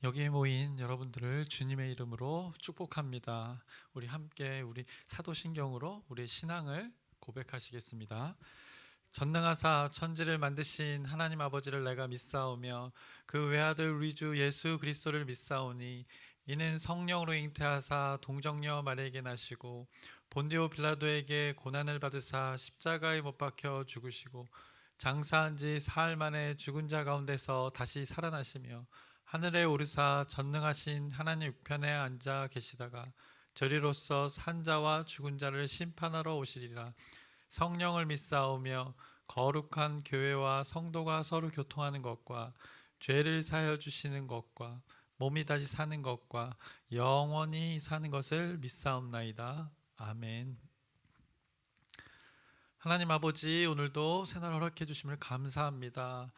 여기에 모인 여러분들을 주님의 이름으로 축복합니다. 우리 함께 우리 사도신경으로 우리의 신앙을 고백하시겠습니다. 전능하사 천지를 만드신 하나님 아버지를 내가 믿사오며 그 외아들 우리 주 예수 그리스도를 믿사오니 이는 성령으로 잉태하사 동정녀 마리아에게 나시고 본디오 빌라도에게 고난을 받으사 십자가에 못 박혀 죽으시고 장사한 지 사흘 만에 죽은 자 가운데서 다시 살아나시며 하늘에 오르사 전능하신 하나님 우편에 앉아 계시다가 저리로서 산 자와 죽은 자를 심판하러 오시리라. 성령을 믿사오며 거룩한 교회와 성도가 서로 교통하는 것과 죄를 사하여 주시는 것과 몸이 다시 사는 것과 영원히 사는 것을 믿사옵나이다. 아멘. 하나님 아버지, 오늘도 새날 허락해 주심을 감사합니다.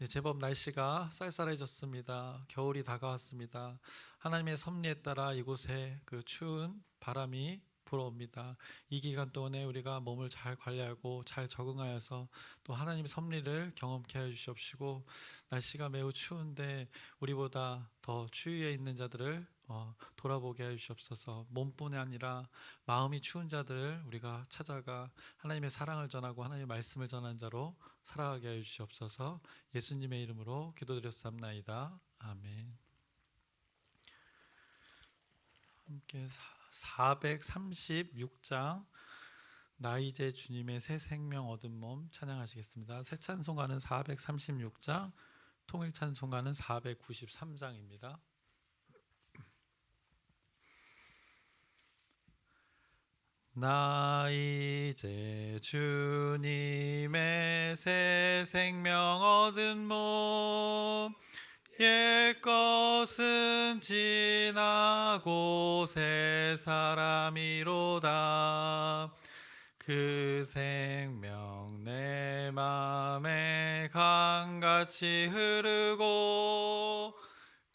제법 날씨가 쌀쌀해졌습니다. 겨울이 다가왔습니다. 하나님의 섭리에 따라 이곳에 그 추운 바람이 불어옵니다. 이 기간 동안에 우리가 몸을 잘 관리하고 잘 적응하여서 또 하나님의 섭리를 경험케 하여 주시옵시고, 날씨가 매우 추운데 우리보다 더 추위에 있는 자들을 돌아보게 하여 주시옵소서. 몸뿐이 아니라 마음이 추운 자들을 우리가 찾아가 하나님의 사랑을 전하고 하나님의 말씀을 전하는 자로 살아가게 하여 주시옵소서. 예수님의 이름으로 기도드렸사옵나이다. 아멘. 함께 436장 나 이제 주님의 새 생명 얻은 몸 찬양하시겠습니다. 새 찬송가는 436장, 통일 찬송가는 493장입니다. 나 이제 주님의 새 생명 얻은 몸, 옛것은 지나고 새 사람이로다. 그 생명 내 맘에 강같이 흐르고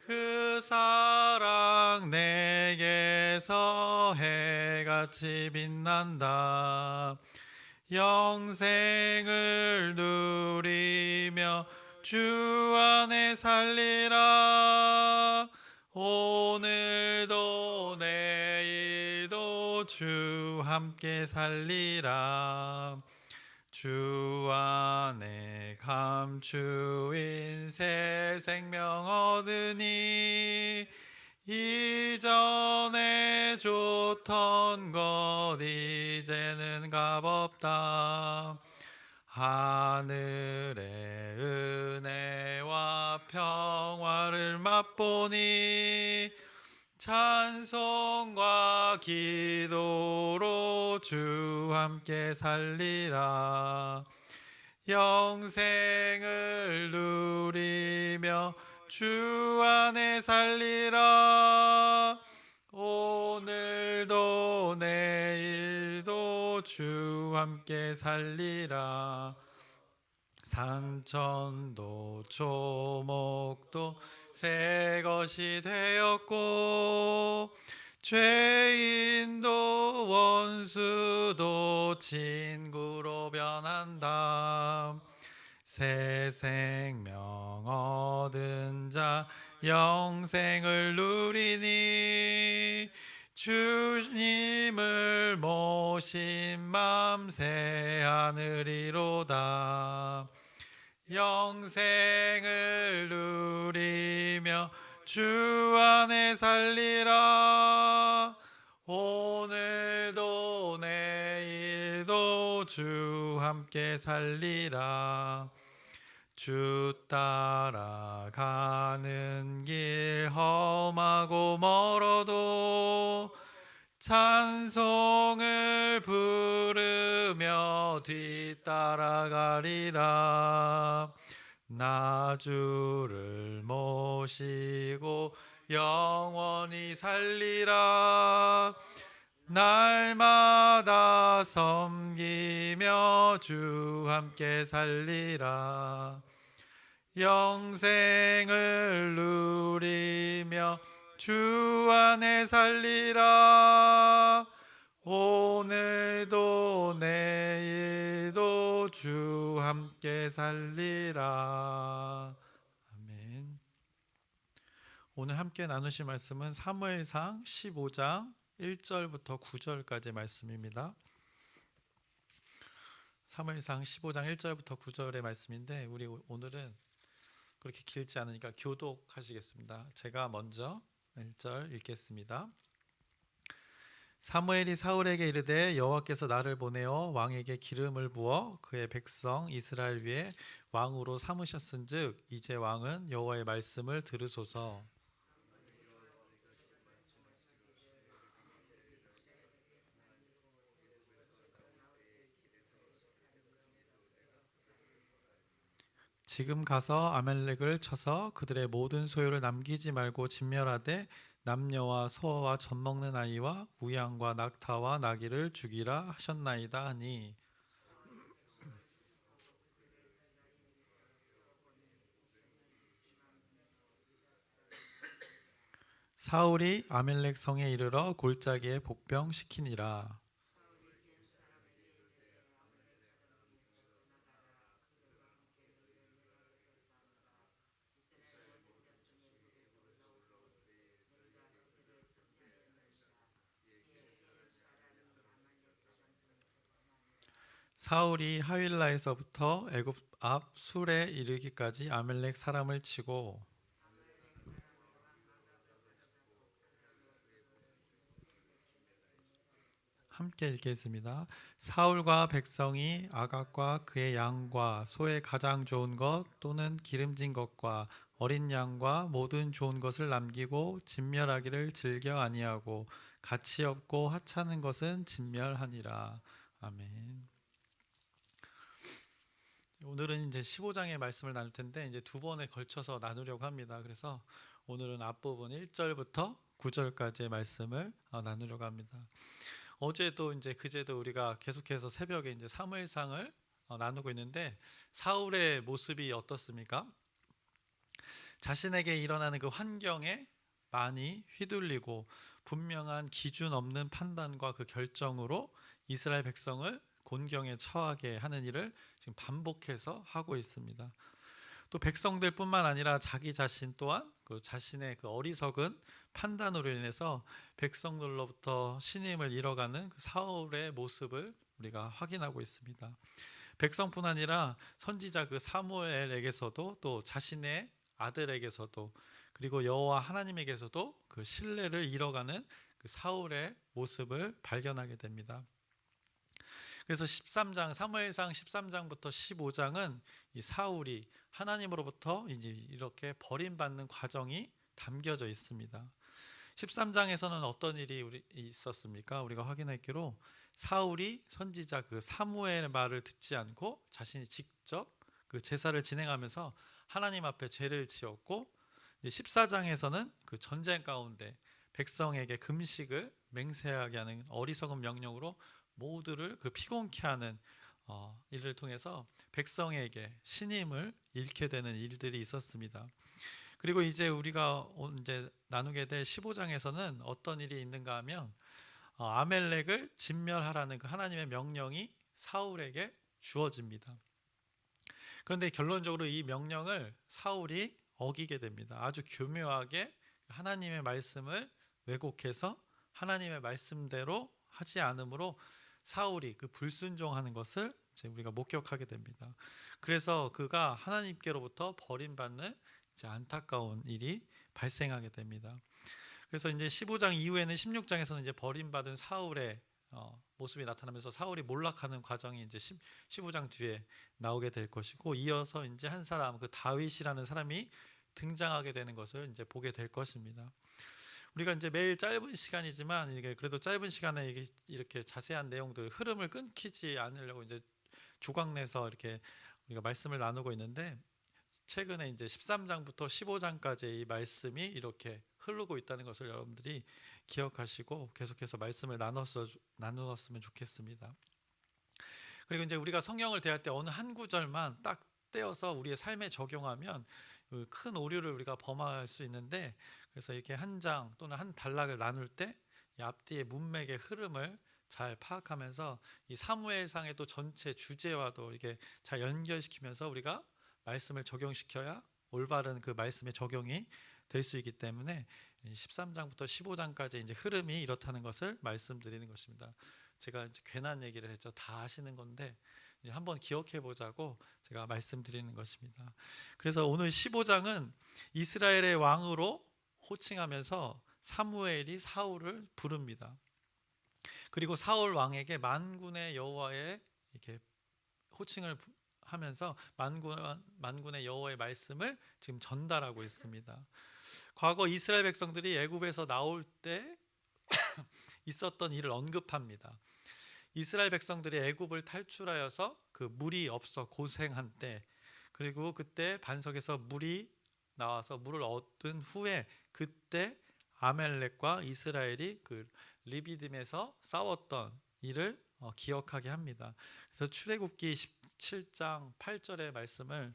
그 사랑 내게서 해같이 빛난다. 영생을 누리며 주 안에 살리라. 오늘도 내일도 주 함께 살리라. 주 안에 감추인 새 생명 얻으니 이전에 좋던 것 이제는 값없다. 하늘의 은혜와 평화를 맛보니 찬송과 기도로 주 함께 살리라. 영생을 누리며 주 안에 살리라. 오늘도 내일도 주 함께 살리라. 산천도 초목도 새 것이 되었고 죄인도 원수도 친구로 변한다. 새 생명 얻은 자 영생을 누리니 주님을 모신 맘 새 하늘이로다. 영생을 누리며 주 안에 살리라. 오늘도 내일도 주 함께 살리라. 주 따라가는 길 험하고 멀어도 찬송을 부르며 뒤따라가리라. 나 주를 모시고 영원히 살리라. 날마다 섬기며 주 함께 살리라. 영생을 누리며 주 안에 살리라. 오늘도 내일도 주 함께 살리라. 아멘. 오늘 함께 나누실 말씀은 사무엘상 15장 1절부터 9절까지 말씀입니다. 사무엘상 15장 1절부터 9절의 말씀인데 우리 오늘은 그렇게 길지 않으니까 교독하시겠습니다. 제가 먼저 1절 읽겠습니다. 사무엘이 사울에게 이르되 여호와께서 나를 보내어 왕에게 기름을 부어 그의 백성 이스라엘 위에 왕으로 삼으셨은즉 이제 왕은 여호와의 말씀을 들으소서. 지금 가서 아말렉을 쳐서 그들의 모든 소유를 남기지 말고 진멸하되 남녀와 소와 젖먹는 아이와 우양과 낙타와 나귀를 죽이라 하셨나이다 하니 사울이 아말렉 성에 이르러 골짜기에 복병시키니라. 사울이 하윌라에서부터 애굽 앞 술에 이르기까지 아말렉 사람을 치고 함께 읽겠습니다. 사울과 백성이 아각과 그의 양과 소의 가장 좋은 것 또는 기름진 것과 어린 양과 모든 좋은 것을 남기고 진멸하기를 즐겨 아니하고 가치 없고 하찮은 것은 진멸하니라. 아멘. 오늘은 이제 15장의 말씀을 나눌 텐데 이제 두 번에 걸쳐서 나누려고 합니다. 그래서 오늘은 앞부분 1절부터 9절까지의 말씀을 나누려고 합니다. 어제도 이제 그제도 우리가 계속해서 새벽에 이제 사무엘상을 나누고 있는데 사울의 모습이 어떻습니까? 자신에게 일어나는 그 환경에 많이 휘둘리고 분명한 기준 없는 판단과 그 결정으로 이스라엘 백성을 곤경에 처하게 하는 일을 지금 반복해서 하고 있습니다. 또 백성들뿐만 아니라 자기 자신 또한 그 자신의 그 어리석은 판단으로 인해서 백성들로부터 신임을 잃어가는 그 사울의 모습을 우리가 확인하고 있습니다. 백성뿐 아니라 선지자 그 사무엘에게서도 또 자신의 아들에게서도 그리고 여호와 하나님에게서도 그 신뢰를 잃어가는 그 사울의 모습을 발견하게 됩니다. 그래서 13장 사무엘상 13장부터 15장은 이 사울이 하나님으로부터 이제 이렇게 버림받는 과정이 담겨져 있습니다. 13장에서는 어떤 일이 있었습니까? 우리가 확인했기로 사울이 선지자 그 사무엘의 말을 듣지 않고 자신이 직접 그 제사를 진행하면서 하나님 앞에 죄를 지었고 14장에서는 그 전쟁 가운데 백성에게 금식을 맹세하게 하는 어리석은 명령으로 모두를 그 피곤케 하는 일을 통해서 백성에게 신임을 잃게 되는 일들이 있었습니다. 그리고 이제 우리가 이제 나누게 될 15장에서는 어떤 일이 있는가 하면 아멜렉을 진멸하라는 그 하나님의 명령이 사울에게 주어집니다. 그런데 결론적으로 이 명령을 사울이 어기게 됩니다. 아주 교묘하게 하나님의 말씀을 왜곡해서 하나님의 말씀대로 하지 않으므로 사울이 그 불순종하는 것을 이제 우리가 목격하게 됩니다. 그래서 그가 하나님께로부터 버림받는 이제 안타까운 일이 발생하게 됩니다. 그래서 이제 15장 이후에는 16장에서는 이제 버림받은 사울의 모습이 나타나면서 사울이 몰락하는 과정이 이제 15장 뒤에 나오게 될 것이고 이어서 이제 한 사람 그 다윗이라는 사람이 등장하게 되는 것을 이제 보게 될 것입니다. 우리가 이제 매일 짧은 시간이지만 이게 그래도 짧은 시간에 이렇게 자세한 내용들 흐름을 끊기지 않으려고 이제 조각 내서 이렇게 우리가 말씀을 나누고 있는데 최근에 이제 13장부터 15장까지 이 말씀이 이렇게 흐르고 있다는 것을 여러분들이 기억하시고 계속해서 말씀을 나누었으면 좋겠습니다. 그리고 이제 우리가 성경을 대할 때 어느 한 구절만 딱 떼어서 우리의 삶에 적용하면 큰 오류를 우리가 범할 수 있는데 그래서 이렇게 한 장 또는 한 단락을 나눌 때 이 앞뒤의 문맥의 흐름을 잘 파악하면서 이 사무엘상의 또 전체 주제와도 이게 잘 연결시키면서 우리가 말씀을 적용시켜야 올바른 그 말씀의 적용이 될 수 있기 때문에 13장부터 15장까지 이제 흐름이 이렇다는 것을 말씀드리는 것입니다. 제가 이제 괜한 얘기를 했죠. 다 아시는 건데 한번 기억해 보자고 제가 말씀드리는 것입니다. 그래서 오늘 15장은 이스라엘의 왕으로 호칭하면서 사무엘이 사울을 부릅니다. 그리고 사울 왕에게 만군의 여호와의 이렇게 호칭을 하면서 만군의 여호와의 말씀을 지금 전달하고 있습니다. 과거 이스라엘 백성들이 애굽에서 나올 때 있었던 일을 언급합니다. 이스라엘 백성들이 애굽을 탈출하여서 그 물이 없어 고생한 때, 그리고 그때 반석에서 물이 나와서 물을 얻은 후에 그때 아멜렉과 이스라엘이 그 리비딤에서 싸웠던 일을 기억하게 합니다. 그래서 출애굽기 17장 8절의 말씀을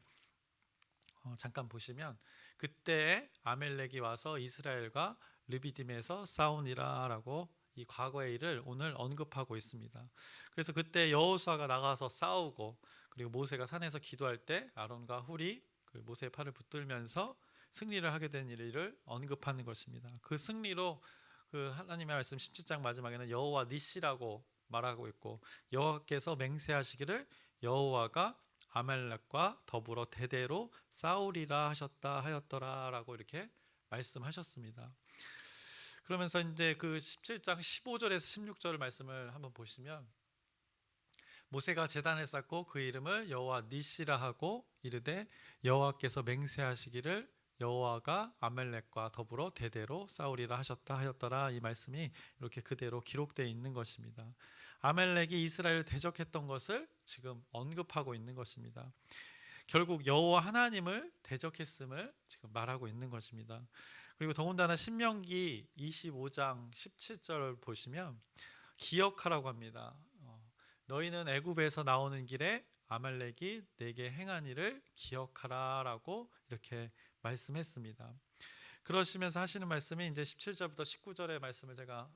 잠깐 보시면 그때 아멜렉이 와서 이스라엘과 르비딤에서 싸우니라라고 이 과거의 일을 오늘 언급하고 있습니다. 그래서 그때 여호수아가 나가서 싸우고 그리고 모세가 산에서 기도할 때 아론과 훌이 그 모세의 팔을 붙들면서 승리를 하게 된 일을 언급하는 것입니다. 그 승리로 그 하나님의 말씀 17장 마지막에는 여호와 니시라고 말하고 있고 여호와께서 맹세하시기를 여호와가 아말렉과 더불어 대대로 싸우리라 하셨다 하였더라라고 이렇게 말씀하셨습니다. 그러면서 이제 그 17장 15절에서 16절 말씀을 한번 보시면 모세가 제단을 쌓고 그 이름을 여호와 니시라 하고 이르되 여호와께서 맹세하시기를 여호와가 아말렉과 더불어 대대로 싸우리라 하셨다 하였더라. 이 말씀이 이렇게 그대로 기록되어 있는 것입니다. 아말렉이 이스라엘을 대적했던 것을 지금 언급하고 있는 것입니다. 결국 여호와 하나님을 대적했음을 지금 말하고 있는 것입니다. 그리고 더군다나 신명기 25장 17절을 보시면 기억하라고 합니다. 너희는 애굽에서 나오는 길에 아말렉이 내게 행한 일을 기억하라라고 이렇게 말씀했습니다. 그러시면서 하시는 말씀이 이제 17절부터 19절의 말씀을 제가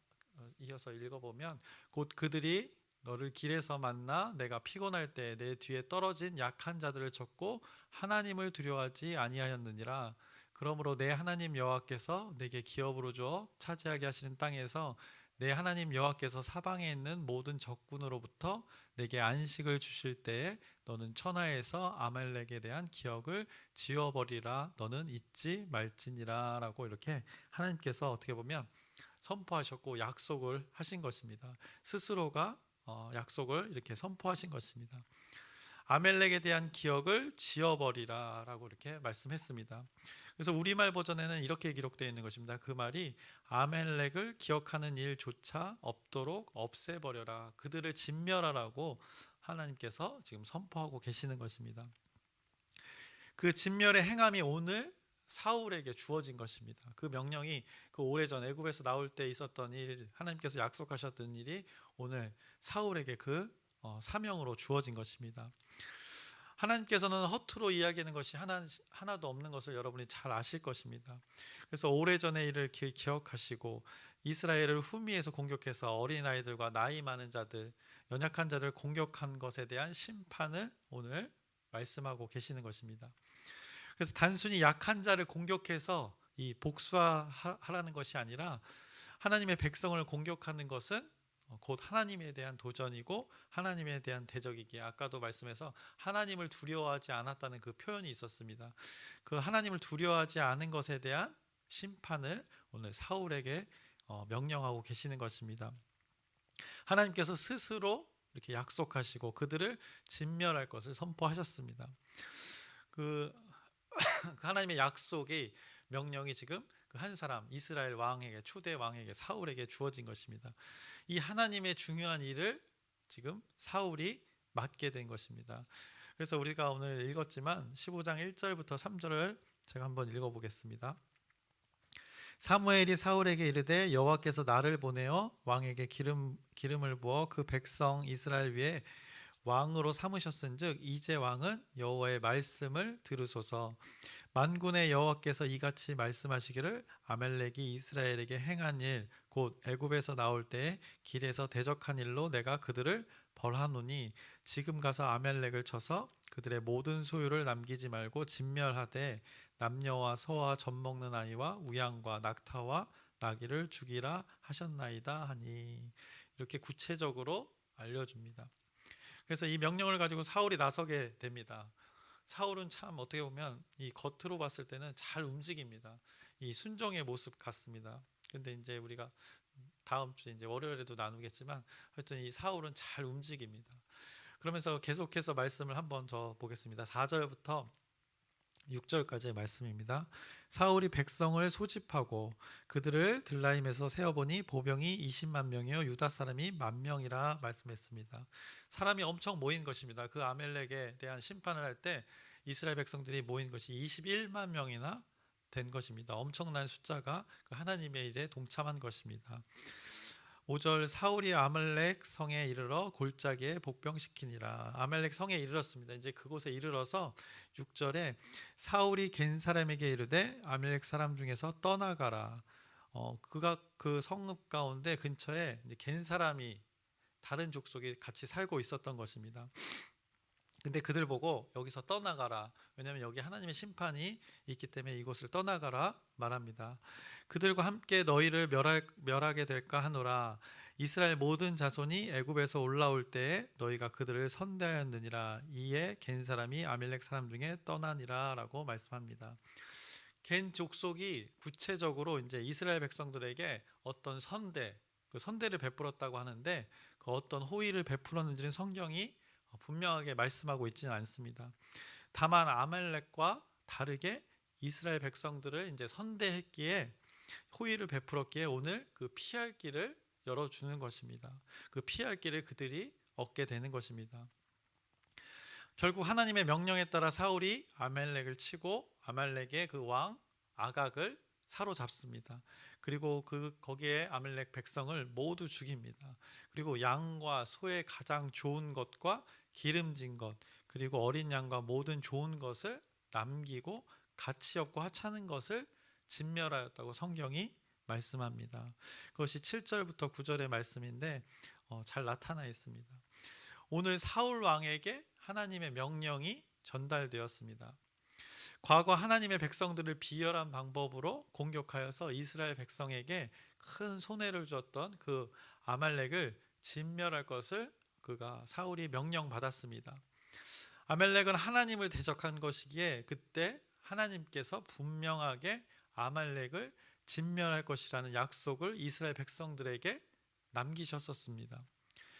이어서 읽어보면 곧 그들이 너를 길에서 만나 내가 피곤할 때 내 뒤에 떨어진 약한 자들을 쳤고 하나님을 두려워하지 아니하였느니라. 그러므로 내 하나님 여호와께서 내게 기업으로 줘 차지하게 하시는 땅에서 내 하나님 여호와께서 사방에 있는 모든 적군으로부터 내게 안식을 주실 때에 너는 천하에서 아말렉에 대한 기억을 지워버리라. 너는 잊지 말지니라 라고 이렇게 하나님께서 어떻게 보면 선포하셨고 약속을 하신 것입니다. 스스로가 약속을 이렇게 선포하신 것입니다. 아멜렉에 대한 기억을 지워버리라 라고 이렇게 말씀했습니다. 그래서 우리말 버전에는 이렇게 기록되어 있는 것입니다. 그 말이 아멜렉을 기억하는 일조차 없도록 없애버려라. 그들을 진멸하라고 하나님께서 지금 선포하고 계시는 것입니다. 그 진멸의 행함이 오늘 사울에게 주어진 것입니다. 그 명령이 그 오래전 애굽에서 나올 때 있었던 일, 하나님께서 약속하셨던 일이 오늘 사울에게 그 사명으로 주어진 것입니다. 하나님께서는 허투루 이야기하는 것이 하나도 없는 것을 여러분이 잘 아실 것입니다. 그래서 오래전의 일을 기억하시고 이스라엘을 후미에서 공격해서 어린아이들과 나이 많은 자들, 연약한 자를 공격한 것에 대한 심판을 오늘 말씀하고 계시는 것입니다. 그래서 단순히 약한 자를 공격해서 이 복수하라는 것이 아니라 하나님의 백성을 공격하는 것은 곧 하나님에 대한 도전이고 하나님에 대한 대적이기에 아까도 말씀해서 하나님을 두려워하지 않았다는 그 표현이 있었습니다. 그 하나님을 두려워하지 않은 것에 대한 심판을 오늘 사울에게 명령하고 계시는 것입니다. 하나님께서 스스로 이렇게 약속하시고 그들을 진멸할 것을 선포하셨습니다. 그 하나님의 약속이 명령이 지금 그 한 사람 이스라엘 왕에게 초대 왕에게 사울에게 주어진 것입니다. 이 하나님의 중요한 일을 지금 사울이 맡게 된 것입니다. 그래서 우리가 오늘 읽었지만 15장 1절부터 3절을 제가 한번 읽어보겠습니다. 사무엘이 사울에게 이르되 여호와께서 나를 보내어 왕에게 기름을 부어 그 백성 이스라엘 위에 왕으로 삼으셨은즉 이제 왕은 여호와의 말씀을 들으소서. 만군의 여호와께서 이같이 말씀하시기를 아멜렉이 이스라엘에게 행한 일 곧 애굽에서 나올 때에 길에서 대적한 일로 내가 그들을 벌하노니 지금 가서 아멜렉을 쳐서 그들의 모든 소유를 남기지 말고 진멸하되 남녀와 소와 젖 먹는 아이와 우양과 낙타와 나귀를 죽이라 하셨나이다 하니, 이렇게 구체적으로 알려줍니다. 그래서 이 명령을 가지고 사울이 나서게 됩니다. 사울은 참 어떻게 보면 이 겉으로 봤을 때는 잘 움직입니다. 이 순종의 모습 같습니다. 근데 이제 우리가 다음 주에 이제 월요일에도 나누겠지만 하여튼 이 사울은 잘 움직입니다. 그러면서 계속해서 말씀을 한번 더 보겠습니다. 4절부터 6절까지의 말씀입니다. 사울이 백성을 소집하고 그들을 들라임에서 세어보니 보병이 20만 명이요 유다 사람이 10,000명이라 말씀했습니다. 사람이 엄청 모인 것입니다. 그 아멜렉에 대한 심판을 할 때 이스라엘 백성들이 모인 것이 21만 명이나 된 것입니다. 엄청난 숫자가 그 하나님의 일에 동참한 것입니다. 5절 사울이 아말렉 성에 이르러 골짜기에 복병시키니라. 아말렉 성에 이르렀습니다. 이제 그곳에 이르러서 6절에 사울이 겐 사람에게 이르되 아말렉 사람 중에서 떠나가라. 그가 그 성읍 가운데 근처에 이제 겐 사람이 다른 족속이 같이 살고 있었던 것입니다. 근데 그들 보고 여기서 떠나가라. 왜냐하면 여기 하나님의 심판이 있기 때문에 이곳을 떠나가라 말합니다. 그들과 함께 너희를 멸하게 될까 하노라. 이스라엘 모든 자손이 애굽에서 올라올 때에 너희가 그들을 선대하였느니라. 이에 겐 사람이 아멜렉 사람 중에 떠나니라라고 말씀합니다. 겐 족속이 구체적으로 이제 이스라엘 백성들에게 어떤 그 선대를 베풀었다고 하는데 그 어떤 호의를 베풀었는지는 성경이 분명하게 말씀하고 있지는 않습니다. 다만 아말렉과 다르게 이스라엘 백성들을 이제 선대했기에 호의를 베풀었기에 오늘 그 피할 길을 열어주는 것입니다. 그 피할 길을 그들이 얻게 되는 것입니다. 결국 하나님의 명령에 따라 사울이 아말렉을 치고 아말렉의 그 왕 아각을 사로잡습니다. 그리고 거기에 아말렉 백성을 모두 죽입니다. 그리고 양과 소의 가장 좋은 것과 기름진 것 그리고 어린 양과 모든 좋은 것을 남기고 가치 없고 하찮은 것을 진멸하였다고 성경이 말씀합니다. 그것이 7절부터 9절의 말씀인데 잘 나타나 있습니다. 오늘 사울 왕에게 하나님의 명령이 전달되었습니다. 과거 하나님의 백성들을 비열한 방법으로 공격하여서 이스라엘 백성에게 큰 손해를 주었던 그 아말렉을 진멸할 것을 사울이 명령받았습니다. 아말렉은 하나님을 대적한 것이기에 그때 하나님께서 분명하게 아말렉을 진멸할 것이라는 약속을 이스라엘 백성들에게 남기셨었습니다.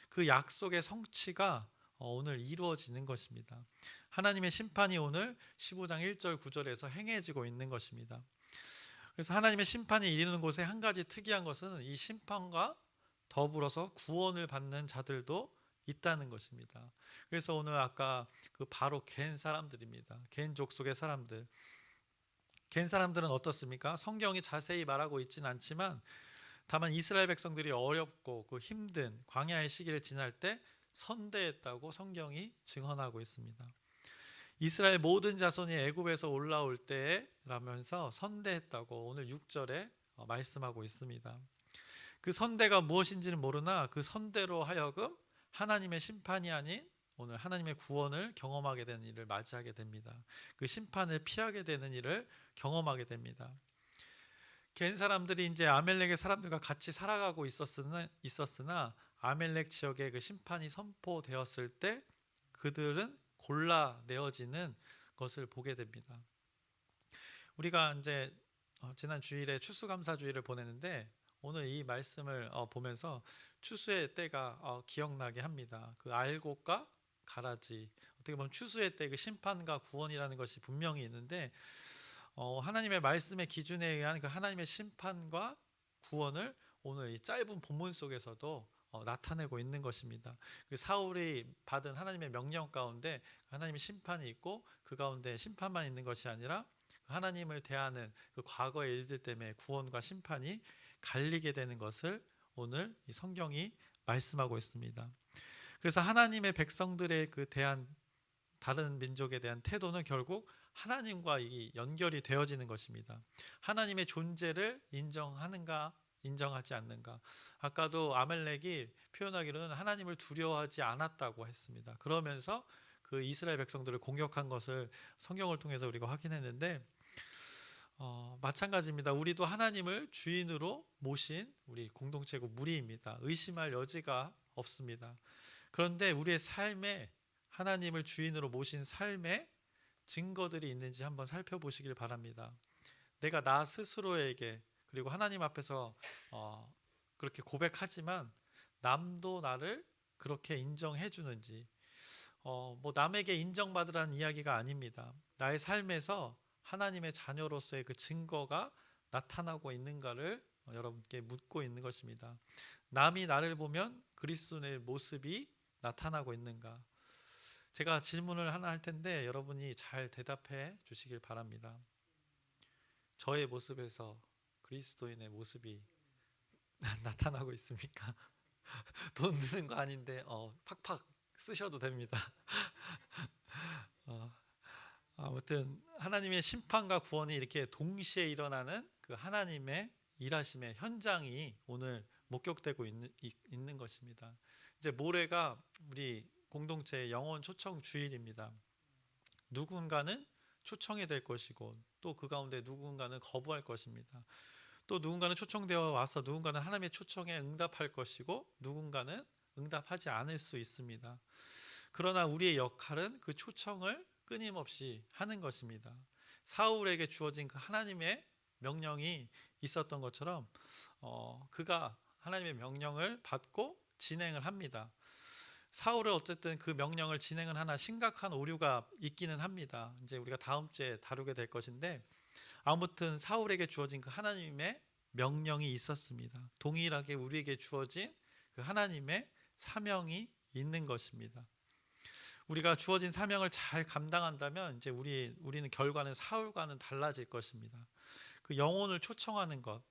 그 약속의 성취가 오늘 이루어지는 것입니다. 하나님의 심판이 오늘 15장 1절 9절에서 행해지고 있는 것입니다. 그래서 하나님의 심판이 이르는 곳에 한 가지 특이한 것은 이 심판과 더불어서 구원을 받는 자들도 있다는 것입니다. 그래서 오늘 아까 바로 겐 사람들입니다. 겐 족속의 사람들. 겐 사람들은 어떻습니까? 성경이 자세히 말하고 있지는 않지만 다만 이스라엘 백성들이 어렵고 그 힘든 광야의 시기를 지날 때 선대했다고 성경이 증언하고 있습니다. 이스라엘 모든 자손이 애굽에서 올라올 때에 라면서 선대했다고 오늘 6절에 말씀하고 있습니다. 그 선대가 무엇인지는 모르나 그 선대로 하여금 하나님의 심판이 아닌 오늘 하나님의 구원을 경험하게 되는 일을 맞이하게 됩니다. 그 심판을 피하게 되는 일을 경험하게 됩니다. 겐 사람들이 이제 아멜렉의 사람들과 같이 살아가고 있었으나 아멜렉 지역에 그 심판이 선포되었을 때 그들은 골라내어지는 것을 보게 됩니다. 우리가 이제 지난 주일에 추수감사주일을 보냈는데 오늘 이 말씀을 보면서 추수의 때가 기억나게 합니다. 그 알곡과 가라지, 어떻게 보면 추수의 때 그 심판과 구원이라는 것이 분명히 있는데 하나님의 말씀의 기준에 의한 그 하나님의 심판과 구원을 오늘 이 짧은 본문 속에서도 나타내고 있는 것입니다. 그 사울이 받은 하나님의 명령 가운데 하나님의 심판이 있고 그 가운데 심판만 있는 것이 아니라 하나님을 대하는 그 과거의 일들 때문에 구원과 심판이 갈리게 되는 것을 오늘 이 성경이 말씀하고 있습니다. 그래서 하나님의 백성들의 대한 다른 민족에 대한 태도는 결국 하나님과 이 연결이 되어지는 것입니다. 하나님의 존재를 인정하는가 인정하지 않는가. 아까도 아말렉이 표현하기로는 하나님을 두려워하지 않았다고 했습니다. 그러면서 그 이스라엘 백성들을 공격한 것을 성경을 통해서 우리가 확인했는데 마찬가지입니다. 우리도 하나님을 주인으로 모신 우리 공동체고 무리입니다. 의심할 여지가 없습니다. 그런데 우리의 삶에 하나님을 주인으로 모신 삶에 증거들이 있는지 한번 살펴보시길 바랍니다. 내가 나 스스로에게 그리고 하나님 앞에서 그렇게 고백하지만 남도 나를 그렇게 인정해 주는지, 뭐 남에게 인정받으라는 이야기가 아닙니다. 나의 삶에서 하나님의 자녀로서의 그 증거가 나타나고 있는가를 여러분께 묻고 있는 것입니다. 남이 나를 보면 그리스도의 모습이 나타나고 있는가? 제가 질문을 하나 할 텐데 여러분이 잘 대답해 주시길 바랍니다. 저의 모습에서 그리스도인의 모습이 나타나고 있습니까? 돈 드는 거 아닌데 팍팍 쓰셔도 됩니다. 어, 아무튼 하나님의 심판과 구원이 이렇게 동시에 일어나는 그 하나님의 일하심의 현장이 오늘 목격되고 있는 것입니다. 이제 모레가 우리 공동체의 영혼 초청 주일입니다. 누군가는 초청이 될 것이고 또 그 가운데 누군가는 거부할 것입니다. 또 누군가는 초청되어 와서 누군가는 하나님의 초청에 응답할 것이고 누군가는 응답하지 않을 수 있습니다. 그러나 우리의 역할은 그 초청을 끊임없이 하는 것입니다. 사울에게 주어진 그 하나님의 명령이 있었던 것처럼 그가 하나님의 명령을 받고 진행을 합니다. 사울은 어쨌든 그 명령을 진행을 하나 심각한 오류가 있기는 합니다. 이제 우리가 다음 주에 다루게 될 것인데 아무튼 사울에게 주어진 그 하나님의 명령이 있었습니다. 동일하게 우리에게 주어진 그 하나님의 사명이 있는 것입니다. 우리가 주어진 사명을 잘 감당한다면 이제 우리는 결과는 사울과는 달라질 것입니다. 그 영혼을 초청하는 것,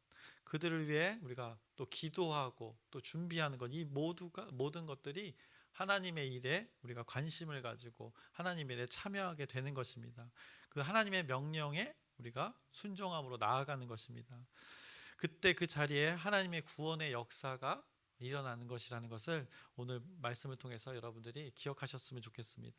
그들을 위해 우리가 또 기도하고 또 준비하는 것, 이 모든 것들이 하나님의 일에 우리가 관심을 가지고 하나님의 일에 참여하게 되는 것입니다. 그 하나님의 명령에 우리가 순종함으로 나아가는 것입니다. 그때 그 자리에 하나님의 구원의 역사가 일어나는 것이라는 것을 오늘 말씀을 통해서 여러분들이 기억하셨으면 좋겠습니다.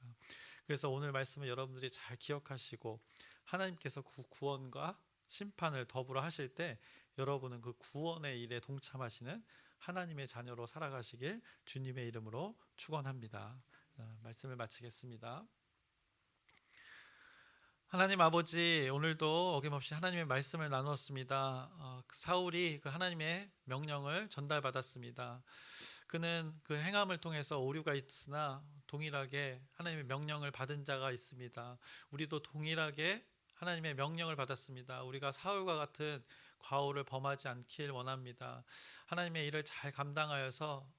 그래서 오늘 말씀을 여러분들이 잘 기억하시고 하나님께서 그 구원과 심판을 더불어 하실 때 여러분은 그 구원의 일에 동참하시는 하나님의 자녀로 살아가시길 주님의 이름으로 축원합니다. 말씀을 마치겠습니다. 하나님 아버지, 오늘도 어김없이 하나님의 말씀을 나누었습니다. 사울이 그 하나님의 명령을 전달받았습니다. 그는 그 행함을 통해서 오류가 있으나 동일하게 하나님의 명령을 받은 자가 있습니다. 우리도 동일하게 하나님의 명령을 받았습니다. 우리가 사울과 같은 과오를 범하지 않길 원합니다. 하나님의 일을 잘 감당하여서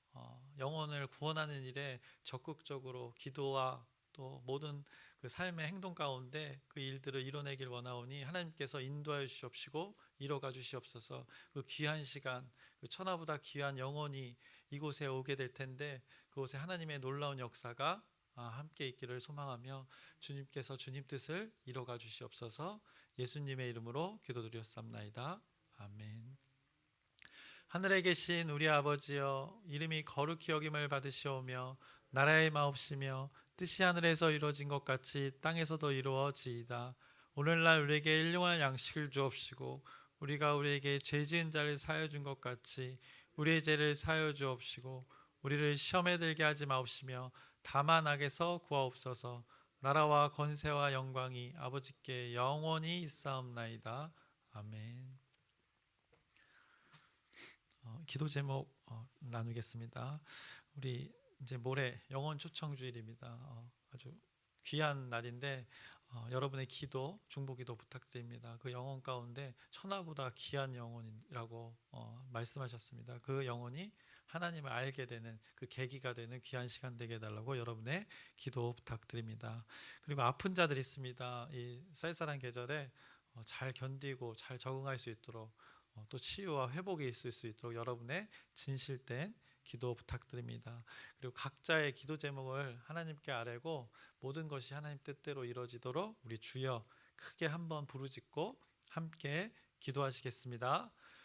영혼을 구원하는 일에 적극적으로 기도와 또 모든 그 삶의 행동 가운데 그 일들을 이뤄내길 원하오니 하나님께서 인도하여 주시옵시고 이뤄가 주시옵소서. 그 귀한 시간, 그 천하보다 귀한 영혼이 이곳에 오게 될 텐데 그곳에 하나님의 놀라운 역사가 함께 있기를 소망하며 주님께서 주님 뜻을 이뤄가 주시옵소서. 예수님의 이름으로 기도드렸사옵나이다. 아멘. 하늘에 계신 우리 아버지여, 이름이 거룩히 여김을 받으시오며 나라의 마옵시며 뜻이 하늘에서 이루어진 것 같이 땅에서도 이루어지이다. 오늘날 우리에게 일용할 양식을 주옵시고 우리가 우리에게 죄 지은 자를 사하여 준 것 같이 우리의 죄를 사하여 주옵시고 우리를 시험에 들게 하지 마옵시며 다만 악에서 구하옵소서. 나라와 권세와 영광이 아버지께 영원히 있사옵나이다. 아멘. 기도 제목 나누겠습니다. 우리 이제 모레 영혼 초청 주일입니다. 아주 귀한 날인데 여러분의 기도, 중보기도 부탁드립니다. 그 영혼 가운데 천하보다 귀한 영혼이라고 말씀하셨습니다. 그 영혼이 하나님을 알게 되는 그 계기가 되는 귀한 시간 되게 해달라고 여러분의 기도 부탁드립니다. 그리고 아픈 자들 있습니다. 이 쌀쌀한 계절에 잘 견디고 잘 적응할 수 있도록 또 치유와 회복이 있을 수 있도록 여러분의 진실된 기도 부탁드립니다. 그리고 각자의 기도 제목을 하나님께 아뢰고 모든 것이 하나님 뜻대로 이루어지도록 우리 주여 크게 한번 부르짖고 함께 기도하시겠습니다.